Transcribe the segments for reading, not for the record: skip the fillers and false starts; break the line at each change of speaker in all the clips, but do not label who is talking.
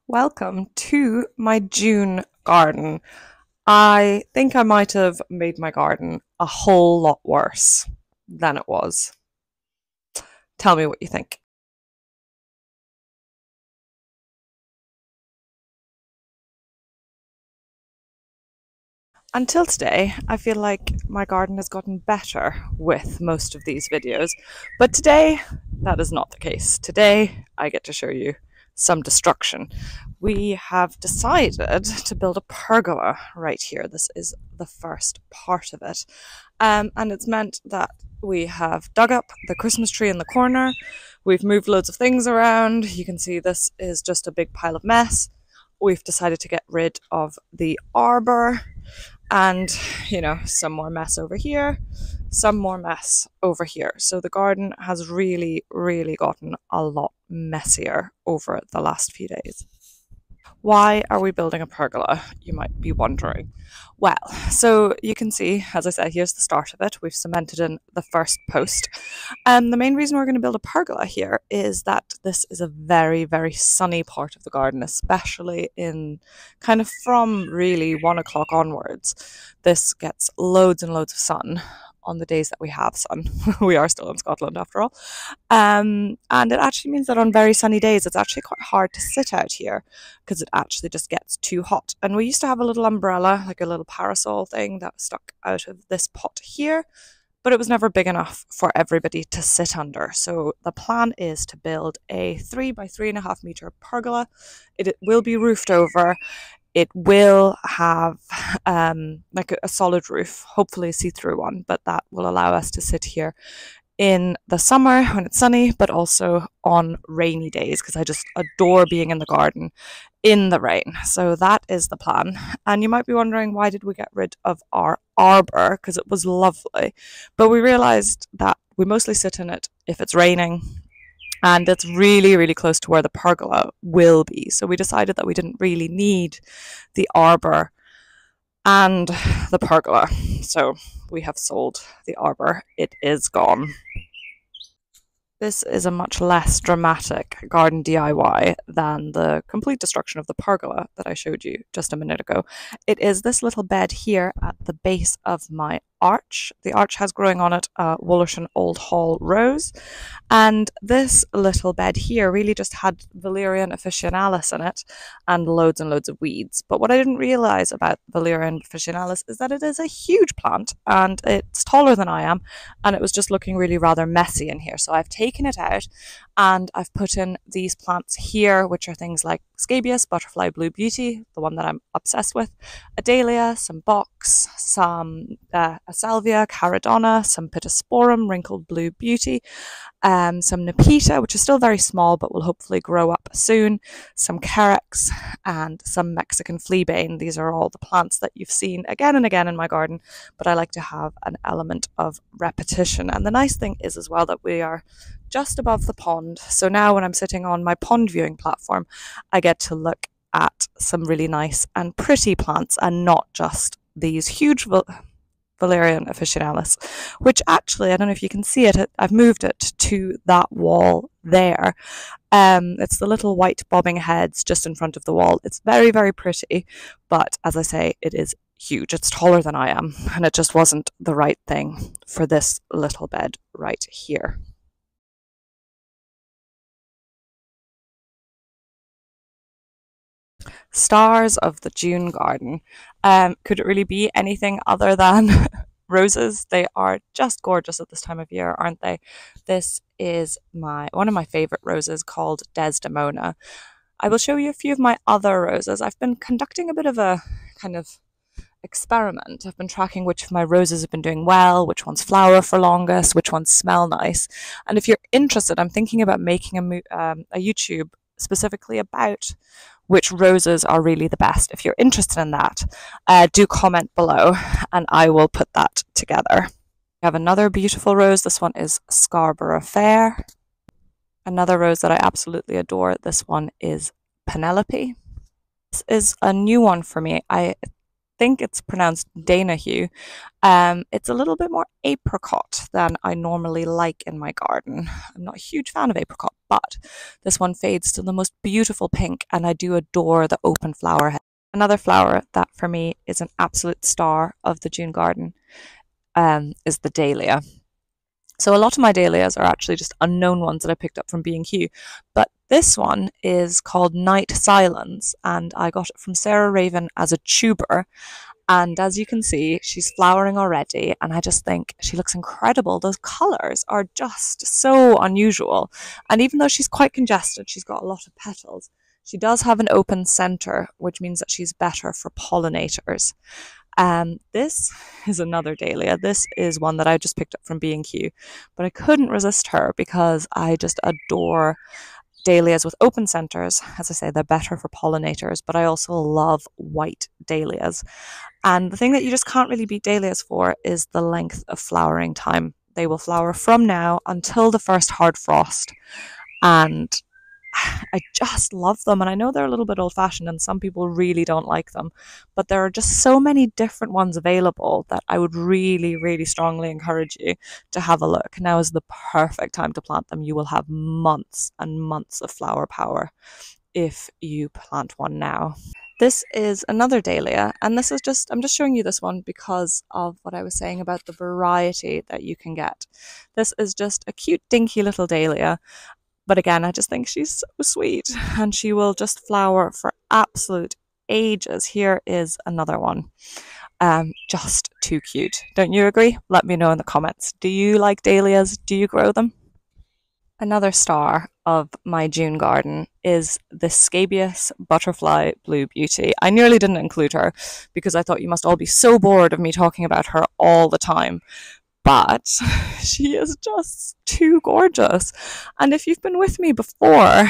Welcome to my June garden. I think I might have made my garden a whole lot worse than it was. Tell me what you think. Until today, I feel like my garden has gotten better with most of these videos, but today that is not the case. Today I get to show you some destruction. We have decided to build a pergola right here. This is the first part of it. And it's meant that we have dug up the Christmas tree in the corner. We've moved loads of things around. You can see this is just a big pile of mess. We've decided to get rid of the arbor and, some more mess over here, some more mess over here. So the garden has really, really gotten a lot messier over the last few days. Why are we building a pergola, you might be wondering? Well, so you can see, as I said, here's the start of it. We've cemented in the first post. And the main reason we're going to build a pergola here is that this is a very, very sunny part of the garden, especially in kind of from really 1 o'clock onwards. This gets loads and loads of sun on the days that we have sun. We are still in Scotland after all. And it actually means that on very sunny days, it's actually quite hard to sit out here because it actually just gets too hot. And we used to have a little umbrella, like a little parasol thing that stuck out of this pot here, but it was never big enough for everybody to sit under. So the plan is to build a 3 by 3.5 meter pergola. It will be roofed over. It will have like a solid roof, hopefully a see-through one, but that will allow us to sit here in the summer when it's sunny, but also on rainy days because I just adore being in the garden in the rain. So that is the plan. And you might be wondering, why did we get rid of our arbor? Because it was lovely. But we realized that we mostly sit in it if it's raining, and it's really, really close to where the pergola will be. So we decided that we didn't really need the arbor and the pergola. So we have sold the arbor. It is gone. This is a much less dramatic garden DIY than the complete destruction of the pergola that I showed you just a minute ago. It is this little bed here at the base of my arch. The arch has growing on it a Wollerton Old Hall rose, and this little bed here really just had Valerian officinalis in it and loads of weeds. But what I didn't realise about Valerian officinalis is that it is a huge plant and it's taller than I am, and it was just looking really rather messy in here. So I've taken it out and I've put in these plants here, which are things like scabious, butterfly blue beauty, the one that I'm obsessed with, a dahlia, some box, some salvia, caradonna, some pittosporum, wrinkled blue beauty, some nepeta, which is still very small but will hopefully grow up soon, some carex, and some Mexican fleabane. These are all the plants that you've seen again and again in my garden, but I like to have an element of repetition. And the nice thing is as well that we are just above the pond. So now when I'm sitting on my pond viewing platform, I get to look at some really nice and pretty plants and not just these huge Valerian officinalis, which actually, I don't know if you can see it, I've moved it to that wall there. It's the little white bobbing heads just in front of the wall. It's very, very pretty, but as I say, it is huge. It's taller than I am, and it just wasn't the right thing for this little bed right here. Stars of the June garden. Could it really be anything other than roses? They are just gorgeous at this time of year, aren't they? This is one of my favorite roses called Desdemona. I will show you a few of my other roses. I've been conducting a bit of a kind of experiment. I've been tracking which of my roses have been doing well, which ones flower for longest, which ones smell nice. And if you're interested, I'm thinking about making a YouTube specifically about which roses are really the best. If you're interested in that, do comment below and I will put that together. We have another beautiful rose. This one is Scarborough Fair. Another rose that I absolutely adore. This one is Penelope. This is a new one for me. I think it's pronounced Danahue. It's a little bit more apricot than I normally like in my garden. I'm not a huge fan of apricot, but this one fades to the most beautiful pink, and I do adore the open flower head. Another flower that for me is an absolute star of the June garden is the dahlia. So a lot of my dahlias are actually just unknown ones that I picked up from B&Q, but this one is called Night Silence, and I got it from Sarah Raven as a tuber. And as you can see, she's flowering already, and I just think she looks incredible. Those colours are just so unusual. And even though she's quite congested, she's got a lot of petals, she does have an open centre, which means that she's better for pollinators. This is another dahlia. This is one that I just picked up from B&Q, but I couldn't resist her because I just adore dahlias with open centres. As I say, they're better for pollinators, but I also love white dahlias. And the thing that you just can't really beat dahlias for is the length of flowering time. They will flower from now until the first hard frost. And I just love them. And I know they're a little bit old fashioned and some people really don't like them, but there are just so many different ones available that I would really, really strongly encourage you to have a look. Now is the perfect time to plant them. You will have months and months of flower power if you plant one now. This is another dahlia, and this is I'm just showing you this one because of what I was saying about the variety that you can get. This is just a cute, dinky little dahlia. But again, I just think she's so sweet, and she will just flower for absolute ages. Here is another one. Just too cute. Don't you agree? Let me know in the comments. Do you like dahlias? Do you grow them? Another star of my June garden is the scabious butterfly blue beauty. I nearly didn't include her because I thought you must all be so bored of me talking about her all the time. But she is just too gorgeous. And if you've been with me before,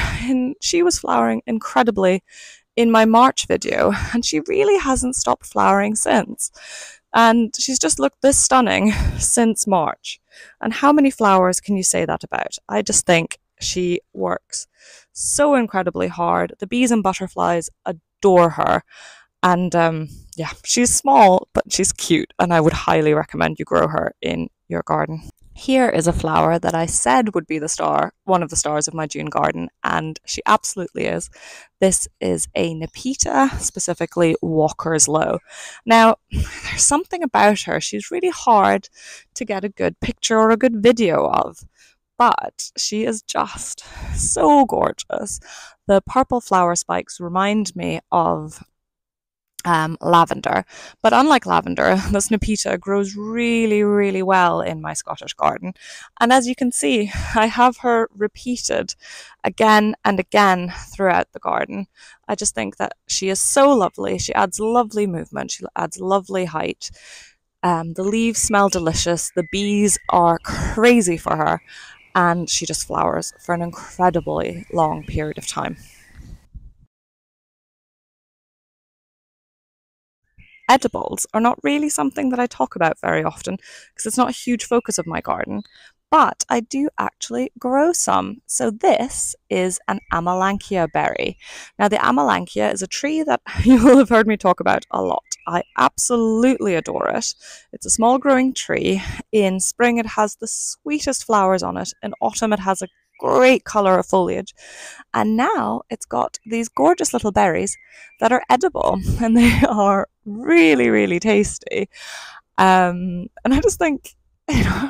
she was flowering incredibly in my March video, and she really hasn't stopped flowering since. And she's just looked this stunning since March. And how many flowers can you say that about? I just think she works so incredibly hard. The bees and butterflies adore her. And yeah, she's small, but she's cute, and I would highly recommend you grow her in your garden. Here is a flower that I said would be the star, one of the stars of my June garden, and she absolutely is. This is a Nepeta, specifically Walker's Low. Now, there's something about her. She's really hard to get a good picture or a good video of, but she is just so gorgeous. The purple flower spikes remind me of lavender, but unlike lavender, this Nepeta grows really, really well in my Scottish garden. And as you can see, I have her repeated again and again throughout the garden. I just think that she is so lovely. She adds lovely movement. She adds lovely height. The leaves smell delicious. The bees are crazy for her, and she just flowers for an incredibly long period of time. Edibles are not really something that I talk about very often because it's not a huge focus of my garden, but I do actually grow some. So this is an Amelanchier berry. Now the Amelanchier is a tree that you will have heard me talk about a lot. I absolutely adore it. It's a small growing tree. In spring it has the sweetest flowers on it. In autumn it has a great colour of foliage, and now it's got these gorgeous little berries that are edible, and they are really, really tasty. And I just think,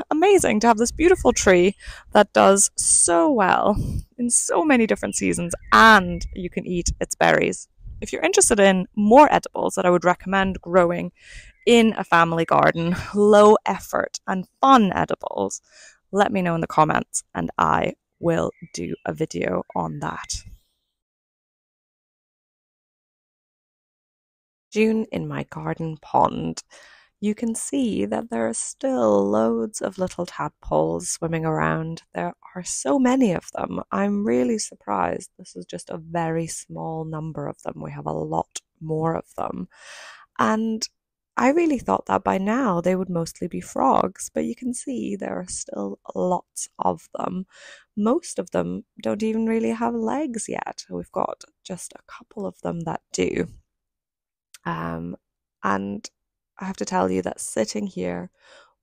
amazing to have this beautiful tree that does so well in so many different seasons, and you can eat its berries. If you're interested in more edibles that I would recommend growing in a family garden, low effort and fun edibles, let me know in the comments and I will do a video on that. June in my garden pond. You can see that there are still loads of little tadpoles swimming around. There are so many of them. I'm really surprised. This is just a very small number of them. We have a lot more of them. And I really thought that by now they would mostly be frogs, but you can see there are still lots of them. Most of them don't even really have legs yet. We've got just a couple of them that do. And I have to tell you that sitting here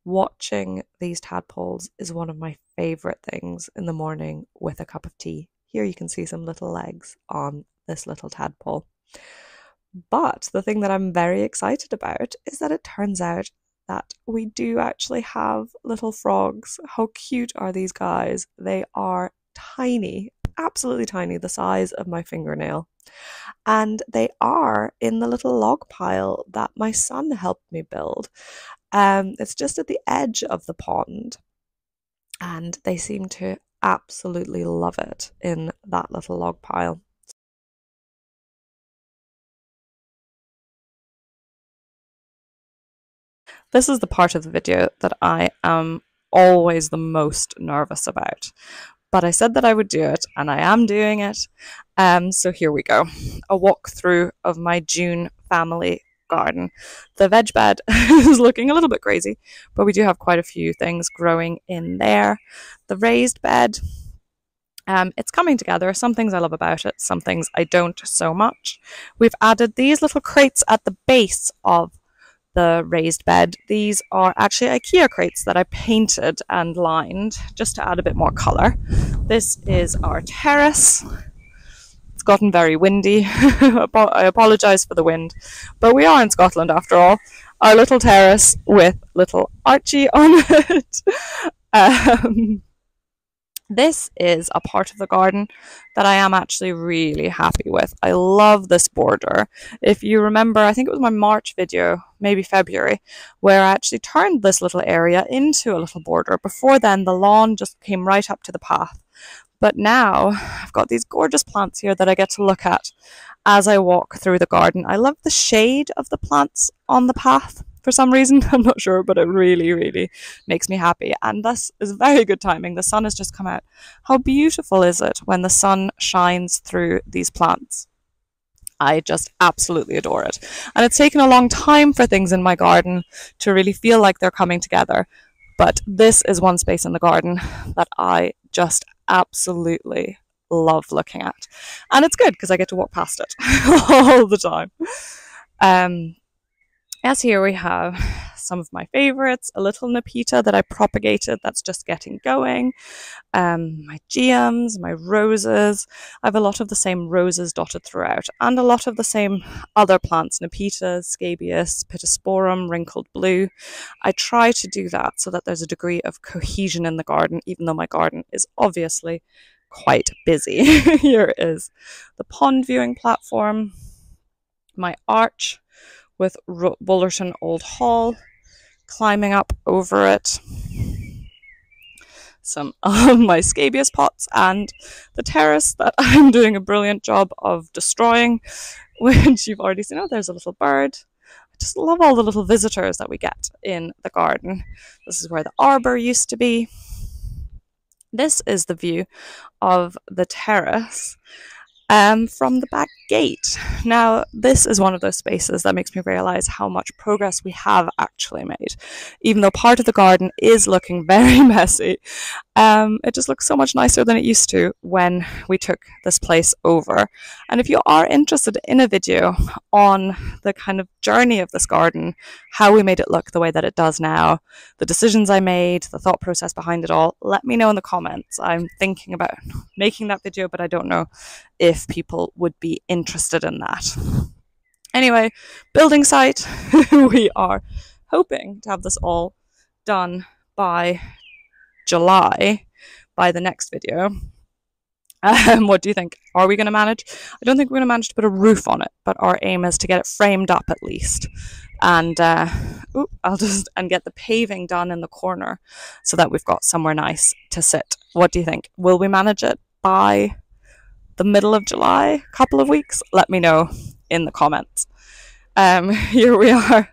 Watching these tadpoles is one of my favourite things in the morning with a cup of tea. Here you can see some little legs on this little tadpole. But the thing that I'm very excited about is that it turns out that we do actually have little frogs. How cute are these guys? They are tiny, absolutely tiny, the size of my fingernail. And they are in the little log pile that my son helped me build. It's just at the edge of the pond, and they seem to absolutely love it in that little log pile. This is the part of the video that I am always the most nervous about. But I said that I would do it, and I am doing it. So here we go. A walkthrough of my June family garden. The veg bed is looking a little bit crazy, but we do have quite a few things growing in there. The raised bed, it's coming together. Some things I love about it, some things I don't so much. We've added these little crates at the base of the raised bed. These are actually IKEA crates that I painted and lined just to add a bit more colour. This is our terrace. It's gotten very windy. I apologise for the wind, but we are in Scotland after all. Our little terrace with little Archie on it. This is a part of the garden that I am actually really happy with. I love this border. If you remember, I think it was my March video, maybe February, where I actually turned this little area into a little border. Before then, the lawn just came right up to the path. But now I've got these gorgeous plants here that I get to look at as I walk through the garden. I love the shade of the plants on the path. For some reason, I'm not sure, but it really, really makes me happy. And this is very good timing. The sun has just come out. How beautiful is it when the sun shines through these plants? I just absolutely adore it. And it's taken a long time for things in my garden to really feel like they're coming together. But this is one space in the garden that I just absolutely love looking at. And it's good because I get to walk past it all the time. As here we have some of my favourites, a little Nepeta that I propagated that's just getting going, my geums, my roses. I have a lot of the same roses dotted throughout, and a lot of the same other plants, Nepetas, scabious, pittosporum, wrinkled blue. I try to do that so that there's a degree of cohesion in the garden, even though my garden is obviously quite busy. Here is the pond viewing platform, my arch with Wullerton Old Hall, climbing up over it, some of my scabious pots, and the terrace that I'm doing a brilliant job of destroying, which you've already seen. Oh, there's a little bird. I just love all the little visitors that we get in the garden. This is where the arbour used to be. This is the view of the terrace from the back gate. Now, this is one of those spaces that makes me realise how much progress we have actually made. Even though part of the garden is looking very messy, it just looks so much nicer than it used to when we took this place over. And if you are interested in a video on the kind of journey of this garden, how we made it look the way that it does now, the decisions I made, the thought process behind it all, let me know in the comments. I'm thinking about making that video, but I don't know if people would be interested in that. Anyway, building site, we are hoping to have this all done by July, by the next video. What do you think? Are we going to manage? I don't think we're going to manage to put a roof on it, but our aim is to get it framed up at least. And and get the paving done in the corner so that we've got somewhere nice to sit. What do you think? Will we manage it by the middle of July? A couple of weeks? Let me know in the comments. Here we are.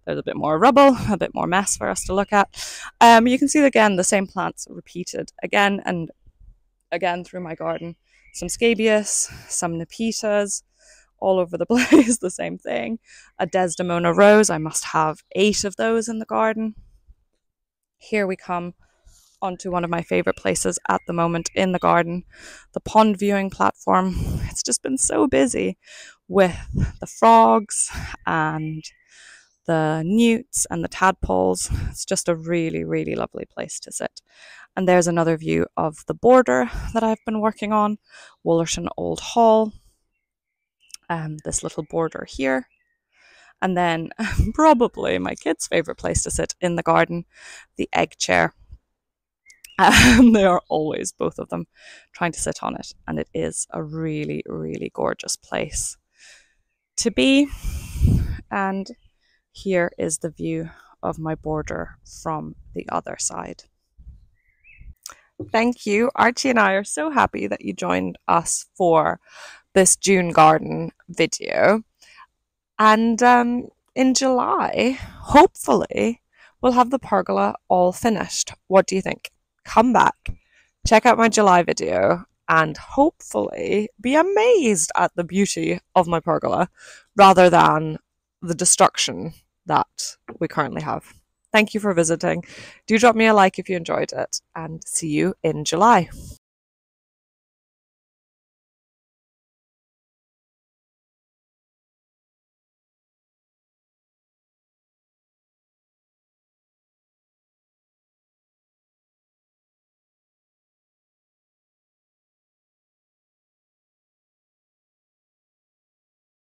There's a bit more rubble, a bit more mess for us to look at. You can see again the same plants repeated again and again through my garden. Some scabious, some Nepetas, all over the place, the same thing. A Desdemona rose, I must have 8 of those in the garden. Here we come onto one of my favourite places at the moment in the garden, the pond viewing platform. It's just been so busy with the frogs and the newts and the tadpoles. It's just a really, really lovely place to sit. And there's another view of the border that I've been working on, Wollerton Old Hall, this little border here. And then probably my kids' favourite place to sit in the garden, the egg chair. They are always, both of them, trying to sit on it. And it is a really, really gorgeous place to be. And here is the view of my border from the other side. Thank you. Archie and I are so happy that you joined us for this June garden video. And in July, hopefully, we'll have the pergola all finished. What do you think? Come back, check out my July video, and hopefully be amazed at the beauty of my pergola rather than the destruction that we currently have. Thank you for visiting. Do drop me a like if you enjoyed it, and see you in July.